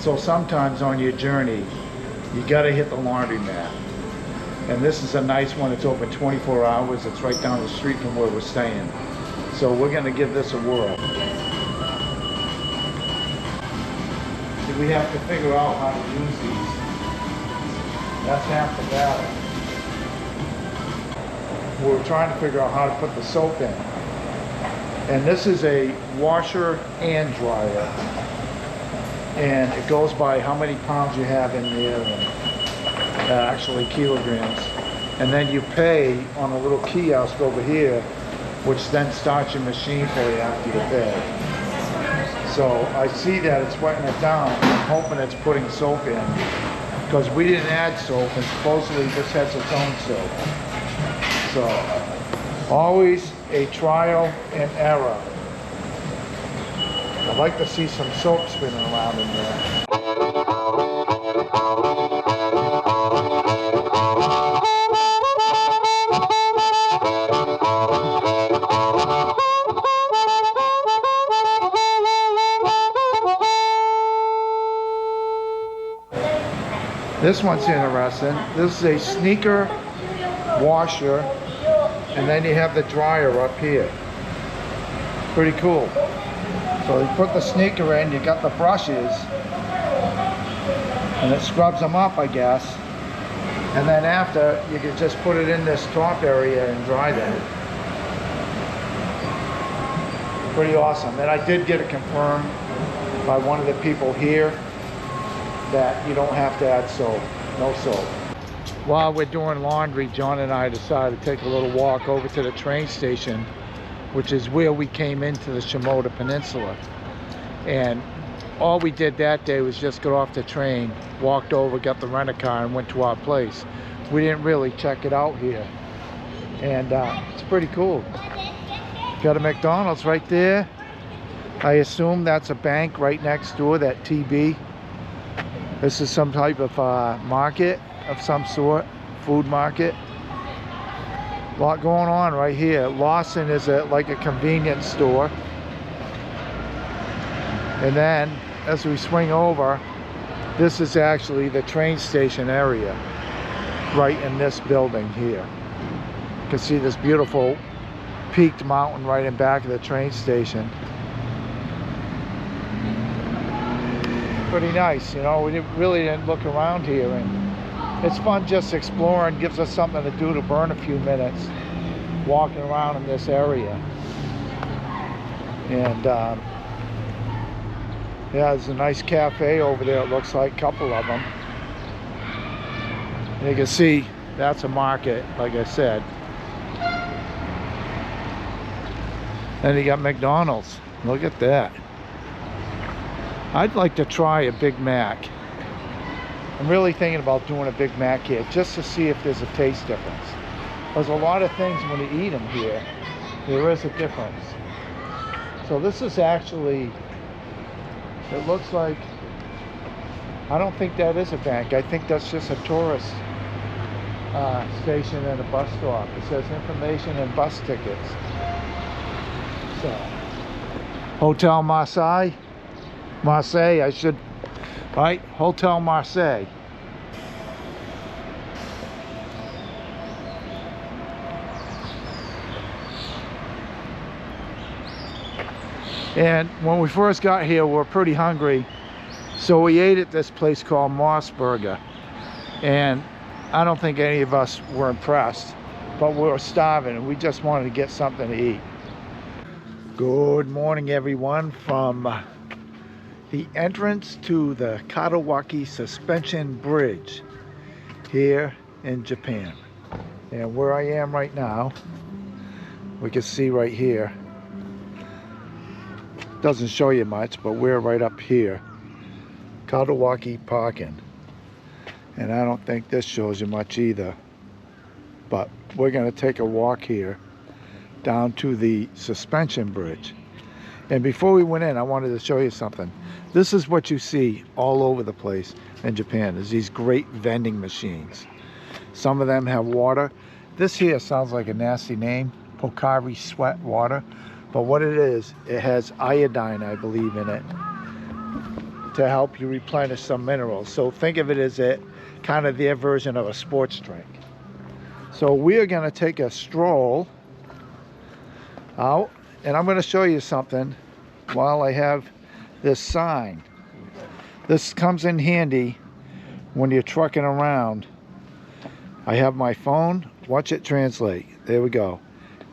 So sometimes on your journey, you gotta hit the laundromat. And this is a nice one. It's open 24 hours. It's right down the street from where we're staying. So we're gonna give this a whirl. We have to figure out how to use these. That's half the battle. We're trying to figure out how to put the soap in. And this is a washer and dryer. And it goes by how many pounds you have in there, and actually kilograms. And then you pay on a little kiosk over here, which then starts your machine for you after you pay. So I see that it's wetting it down. I'm hoping it's putting soap in, because we didn't add soap, and supposedly this has its own soap. So always a trial and error. I'd like to see some soap spinning around in there. This one's interesting. This is a sneaker washer, and then you have the dryer up here. Pretty cool. So you put the sneaker in, you got the brushes, and it scrubs them up, I guess. And then after, you can just put it in this top area and dry them. Pretty awesome. And I did get it confirmed by one of the people here that you don't have to add soap, no soap. While we're doing laundry, John and I decided to take a little walk over to the train station, which is where we came into the Shimoda Peninsula. And all we did that day was just get off the train, walked over, got the rent-a-car, and went to our place. We didn't really check it out here. And it's pretty cool. Got a McDonald's right there. I assume that's a bank right next door, that TB. This is some type of market of some sort, food market. A lot going on right here. Lawson is like a convenience store. And then as we swing over, this is actually the train station area, right in this building here. You can see this beautiful peaked mountain right in back of the train station. Pretty nice, you know. We really didn't look around here, and it's fun just exploring. Gives us something to do to burn a few minutes walking around in this area. And yeah, there's a nice cafe over there, it looks like, a couple of them. And you can see that's a market, like I said. And you got McDonald's. Look at that. I'd like to try a Big Mac. I'm really thinking about doing a Big Mac here, just to see if there's a taste difference. There's a lot of things when you eat them here, there is a difference. So this is actually, it looks like, I don't think that is a bank. I think that's just a tourist station and a bus stop. It says information and bus tickets. So, Hotel Marseille, I should, right? Hotel Marseille. And when we first got here, we were pretty hungry, so we ate at this place called Moss Burger. And I don't think any of us were impressed, but we were starving and we just wanted to get something to eat. Good morning, everyone, from the entrance to the Katawaki Suspension Bridge here in Japan. And where I am right now, we can see right here, doesn't show you much, but we're right up here, Katawaki parking. And I don't think this shows you much either, but we're going to take a walk here down to the suspension bridge. And before we went in, I wanted to show you something. This is what you see all over the place in Japan, is these great vending machines. Some of them have water. This here sounds like a nasty name, Pocari Sweat water. But what it is, it has iodine, I believe, in it. to help you replenish some minerals. So think of it as kind of their version of a sports drink. So we are going to take a stroll out, and I'm going to show you something while I have this sign. This comes in handy when you're trucking around. I have my phone. Watch it translate. There we go.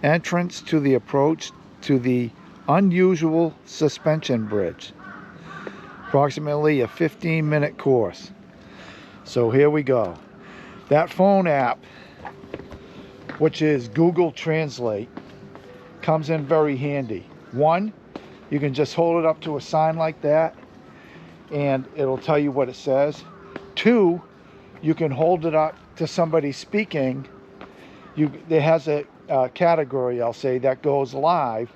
Entrance to the approach to the unusual suspension bridge. Approximately a 15-minute course. So here we go. That phone app, which is Google Translate, comes in very handy. One, you can just hold it up to a sign like that and it'll tell you what it says. Two, you can hold it up to somebody speaking. It has a category, I'll say, that goes live,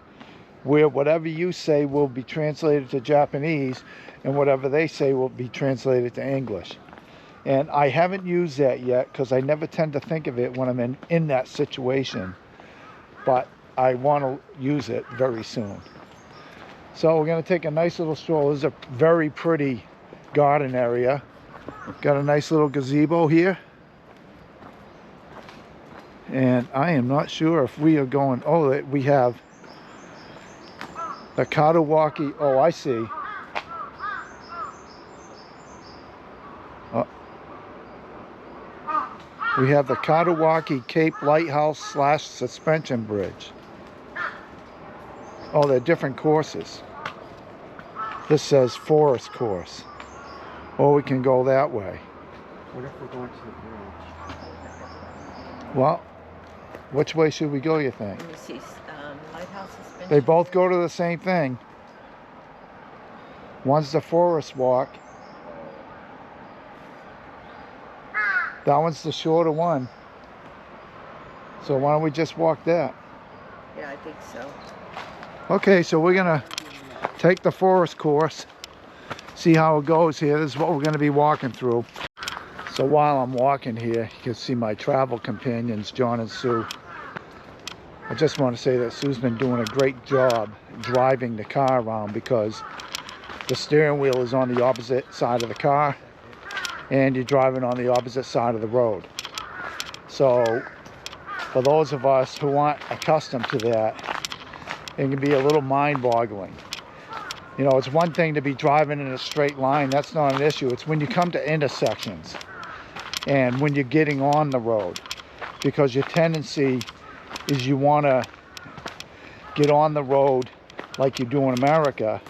where whatever you say will be translated to Japanese and whatever they say will be translated to English. And I haven't used that yet because I never tend to think of it when I'm in that situation, but I want to use it very soon. So we're going to take a nice little stroll. This is a very pretty garden area. Got a nice little gazebo here. And I am not sure if we are going, oh, we have the Katawaki, oh, I see. We have the Katawaki Cape Lighthouse / Suspension Bridge. Oh, they're different courses. This says forest course. Or we can go that way. What if we're going to the bridge? Well, which way should we go, you think? Let me see. Lighthouse suspension. They both go to the same thing. One's the forest walk. That one's the shorter one. So why don't we just walk that? Yeah, I think so. Okay, so we're gonna take the forest course, see how it goes here. This is what we're gonna be walking through. So while I'm walking here, you can see my travel companions, John and Sue. I just want to say that Sue's been doing a great job driving the car around because the steering wheel is on the opposite side of the car and you're driving on the opposite side of the road. So for those of us who aren't accustomed to that, it can be a little mind-boggling. You know, it's one thing to be driving in a straight line. That's not an issue. It's when you come to intersections and when you're getting on the road, because your tendency is you want to get on the road like you do in America,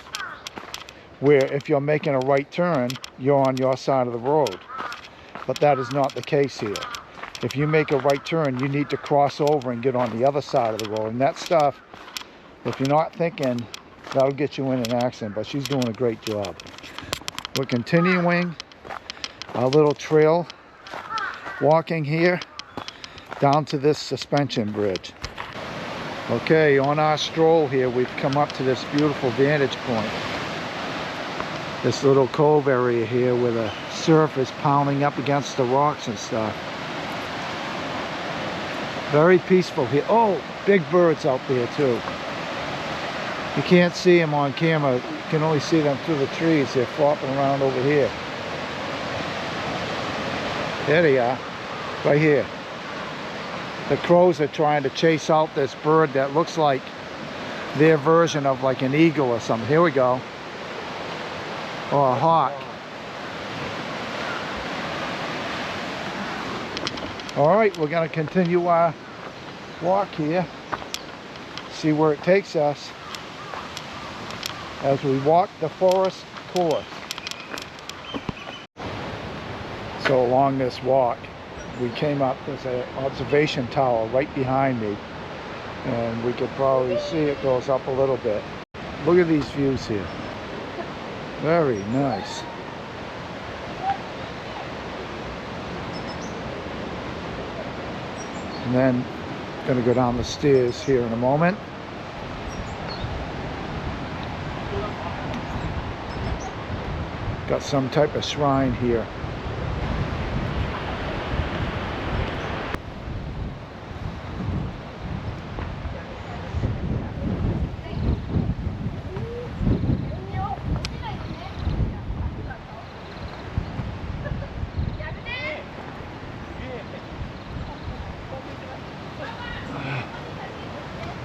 where if you're making a right turn, you're on your side of the road. But that is not the case here. If you make a right turn, you need to cross over and get on the other side of the road. And that stuff, if you're not thinking, that'll get you in an accident. But she's doing a great job. We're continuing our little trail walking here down to this suspension bridge. Okay, on our stroll here, we've come up to this beautiful vantage point. This little cove area here where the surf is pounding up against the rocks and stuff. Very peaceful here. Oh, big birds out there too. You can't see them on camera. You can only see them through the trees. They're flopping around over here. There they are, right here. The crows are trying to chase out this bird that looks like their version of like an eagle or something. Here we go. Or a hawk. All right, we're going to continue our walk here. See where it takes us as we walk the forest course. So along this walk, we came up, there's an observation tower right behind me, and we could probably see it goes up a little bit. Look at these views here. Very nice. And then going to go down the stairs here in a moment. Got some type of shrine here.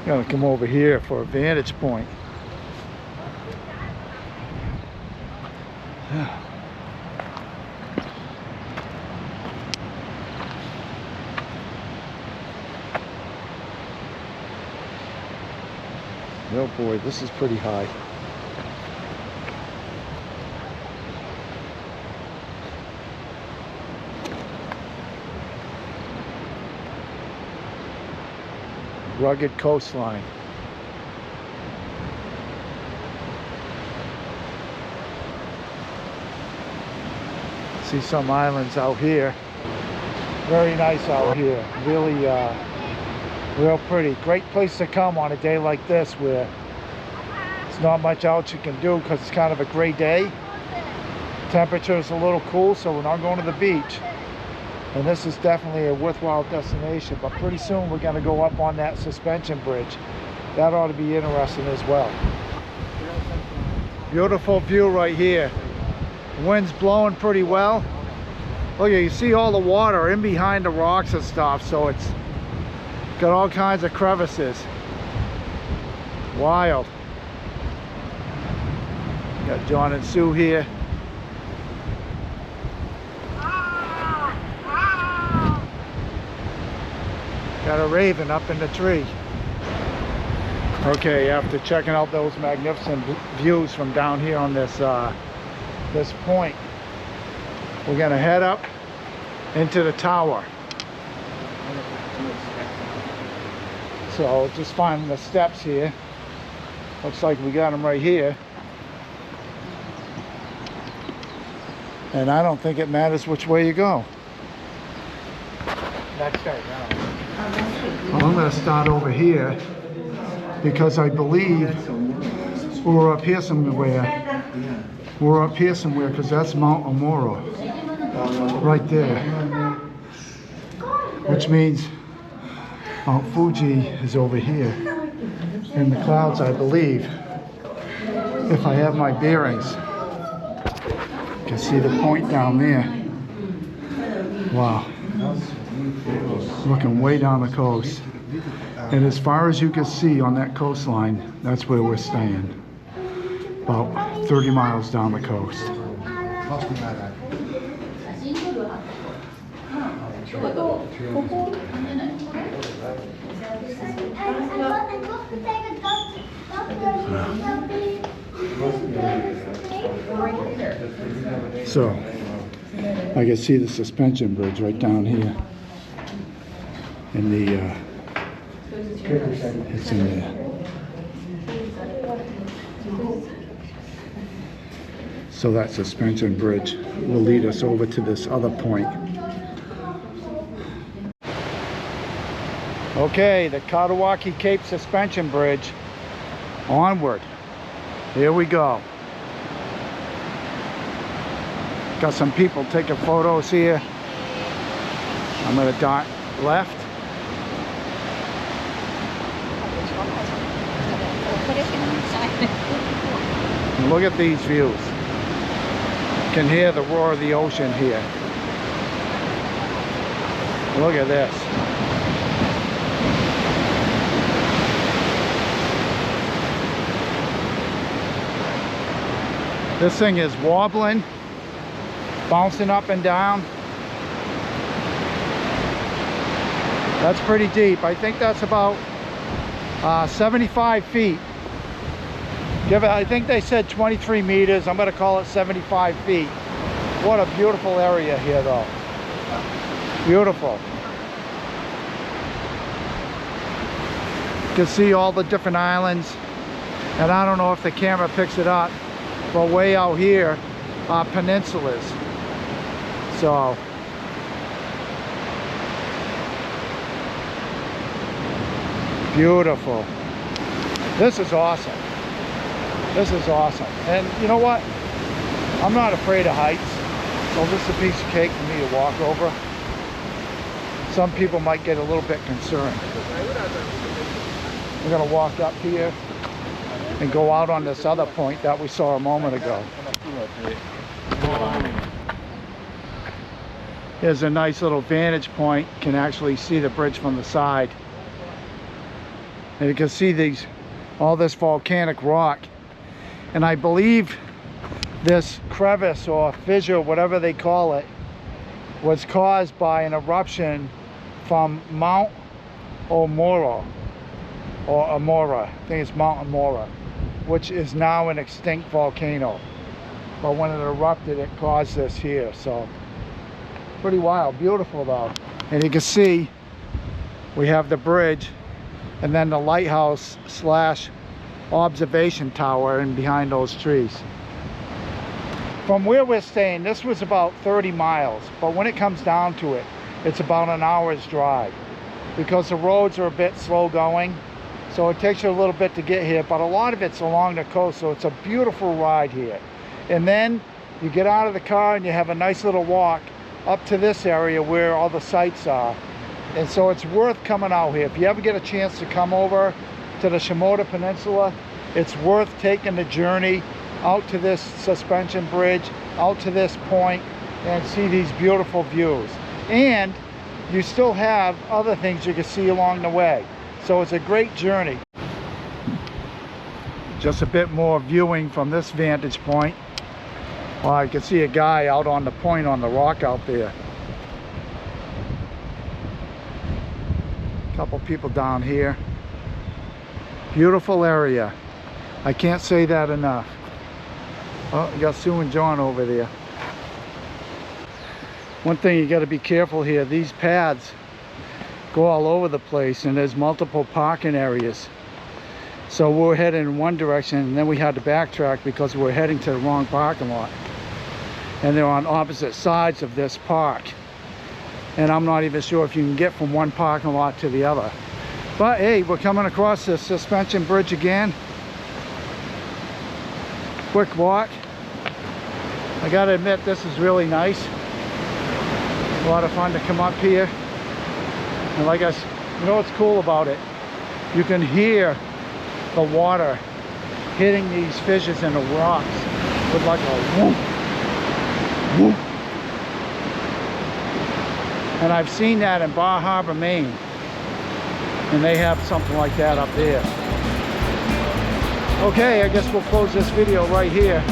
Gotta come over here for a vantage point. Oh boy, this is pretty high. Rugged coastline. See some islands out here. Very nice out here. Really real pretty. Great place to come on a day like this where there's not much else you can do because it's kind of a gray day. Temperature is a little cool, so we're not going to the beach. And this is definitely a worthwhile destination, but pretty soon we're gonna go up on that suspension bridge. That ought to be interesting as well. Beautiful view right here. The wind's blowing pretty well. Look, you see all the water in behind the rocks and stuff, so it's got all kinds of crevices. Wild. Got John and Sue here. Got a raven up in the tree. Okay, after checking out those magnificent views from down here on this this point, we're gonna head up into the tower. So just finding the steps here. Looks like we got them right here. And I don't think it matters which way you go. That's right, yeah. Well, I'm going to start over here because I believe we're up here somewhere. We're up here somewhere because that's Mount Amuro right there, which means Mount Fuji is over here in the clouds, I believe, if I have my bearings. You can see the point down there. Wow. Looking way down the coast. And as far as you can see on that coastline, that's where we're staying. About 30 miles down the coast. So, I can see the suspension bridge right down here. And it's in there. So that suspension bridge will lead us over to this other point. Okay, the Katawaki Cape Suspension Bridge. Onward. Here we go. Got some people taking photos here. I'm going to dart left. And look at these views. You can hear the roar of the ocean here. Look at this. This thing is wobbling, bouncing up and down. That's pretty deep. I think that's about 75 feet. I think they said 23 meters. I'm going to call it 75 feet. What a beautiful area here, though. Beautiful. You can see all the different islands. And I don't know if the camera picks it up, but way out here are peninsulas. So beautiful. This is awesome. This is awesome. And you know what? I'm not afraid of heights. So this is a piece of cake for me to walk over. Some people might get a little bit concerned. We're going to walk up here and go out on this other point that we saw a moment ago. Here's a nice little vantage point. Can actually see the bridge from the side. And you can see all this volcanic rock. And I believe this crevice or fissure, whatever they call it, was caused by an eruption from Mount Omora, or Amora, I think it's Mount Amora, which is now an extinct volcano. But when it erupted, it caused this here. So pretty wild, beautiful though. And you can see we have the bridge and then the lighthouse slash observation tower in behind those trees. From where we're staying, this was about 30 miles, but when it comes down to it, it's about an hour's drive because the roads are a bit slow going, so it takes you a little bit to get here, but a lot of it's along the coast, so it's a beautiful ride here. And then you get out of the car and you have a nice little walk up to this area where all the sites are. And so it's worth coming out here. If you ever get a chance to come over to the Shimoda Peninsula, it's worth taking the journey out to this suspension bridge, out to this point, and see these beautiful views. And you still have other things you can see along the way. So it's a great journey. Just a bit more viewing from this vantage point. Well, I can see a guy out on the point on the rock out there. A couple people down here. Beautiful area. I can't say that enough. Oh, you got Sue and John over there. One thing you got to be careful here, these paths go all over the place and there's multiple parking areas. So we're heading in one direction and then we had to backtrack because we're heading to the wrong parking lot. And they're on opposite sides of this park. And I'm not even sure if you can get from one parking lot to the other. But hey, we're coming across this suspension bridge again. Quick walk. I gotta admit, this is really nice. A lot of fun to come up here. And like you know what's cool about it? You can hear the water hitting these fissures in the rocks with like a whoop, whoop. And I've seen that in Bar Harbor, Maine. And they have something like that up there. Okay, I guess we'll close this video right here.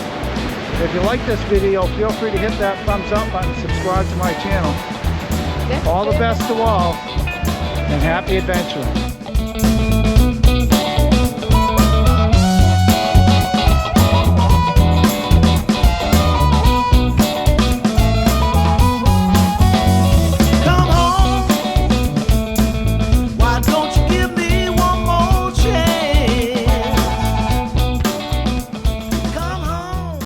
If you like this video, feel free to hit that thumbs up button, subscribe to my channel. All the best to all, and happy adventuring.